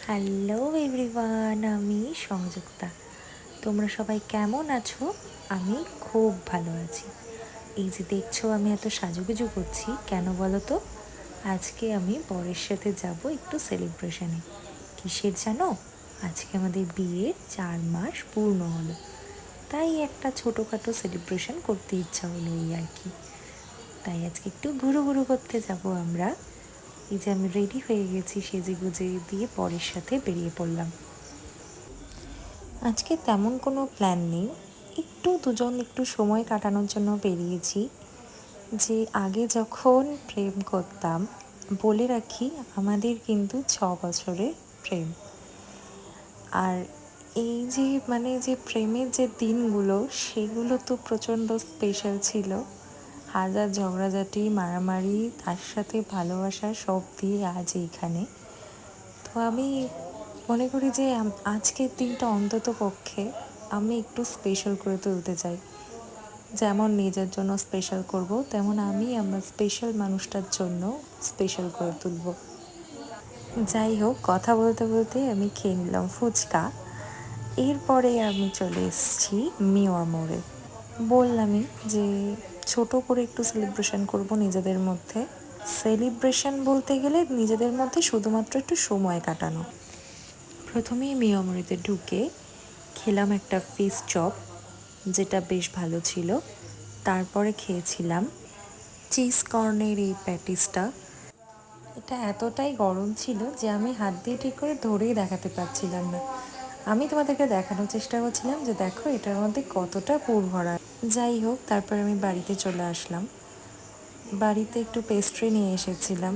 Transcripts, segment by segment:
Hello everyone, আমি সংযুক্তা। তোমরা সবাই কেমন আছো? আমি খুব ভালো আছি। এই যে দেখছো আমি এত সাজুগুজু করছি কেন বলো তো? আজকে আমি বরের সাথে যাব একটু সেলিব্রেশনে। কিসের জানো? আজকে আমাদের বিয়ের 4 মাস পূর্ণ হলো, তাই একটা ছোটোখাটো সেলিব্রেশন করতে ইচ্ছা হলো এই আর কি। তাই আজকে একটু ঘুরু ঘুরু করতে যাব আমরা। এই যে আমি রেডি হয়ে গেছি, সেজে গুজে দিয়ে বরের সাথে বেরিয়ে পড়লাম। আজকে তেমন কোনো প্ল্যান নেই, দুজন একটু সময় কাটানোর জন্য বেরিয়েছি। যে আগে যখন প্রেম করতাম, বলে রাখি আমাদের কিন্তু 6 বছরের প্রেম। আর এই যে যে প্রেমের যে দিনগুলো, সেগুলো তো প্রচণ্ড স্পেশাল ছিল। হাজার ঝগড়াঝাটি, মারামারি, তার সাথে ভালোবাসা সব দিয়ে আজ এইখানে। তো আমি মনে করি যে আজকের দিনটা অন্তত পক্ষে আমি একটু স্পেশাল করে তুলতে চাই। যেমন নিজের জন্য স্পেশাল করব, তেমন আমি আমার স্পেশাল মানুষটার জন্য স্পেশাল করে তুলব। যাই হোক, কথা বলতে বলতে আমি খেয়ে নিলাম ফুচকা। এরপরে আমি চলে এসেছি মিওয়া মোড়ে। বললামই যে ছোট করে একটু সেলিব্রেশন করব নিজেদের মধ্যে। সেলিব্রেশন বলতে গেলে নিজেদের মধ্যে শুধুমাত্র একটু সময় কাটানো। প্রথমেই মিয়ামরিতে ঢুকে খেলাম একটা ফিশ চপ, যেটা বেশ ভালো ছিল। তারপরে খেয়েছিলাম চিজ কর্নের এই প্যাটিসটা। এটা এতটাই গরম ছিল যে আমি হাত দিয়ে ঠিক করে ধরেই দেখাতে পারছিলাম না। আমি তোমাদেরকে দেখানোর চেষ্টা করছিলাম যে দেখো এটার মধ্যে কতটা পুর ভরা। যাই হোক, তারপর আমি বাড়িতে চলে আসলাম। বাড়িতে একটু পেস্ট্রি নিয়ে এসেছিলাম।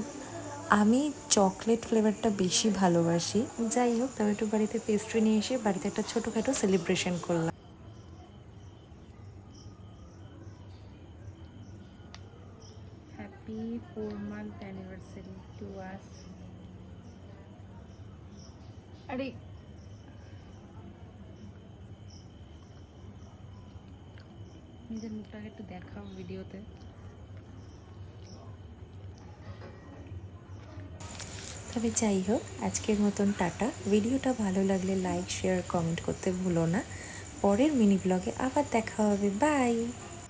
আমি চকলেট ফ্লেভারটা বেশি ভালোবাসি। যাই হোক, তবে একটু বাড়িতে পেস্ট্রি নিয়ে এসে বাড়িতে একটা ছোটোখাটো সেলিব্রেশন করলাম। Happy 4-month anniversary to us. আরে নিজের মুখটাকে একটু দেখাও ভিডিওতে। তবে যাই হোক, আজকের মতন টাটা। ভিডিওটা ভালো লাগলে লাইক, শেয়ার, কমেন্ট করতে ভুলো না। পরের মিনি ব্লগে আবার দেখা হবে। বাই।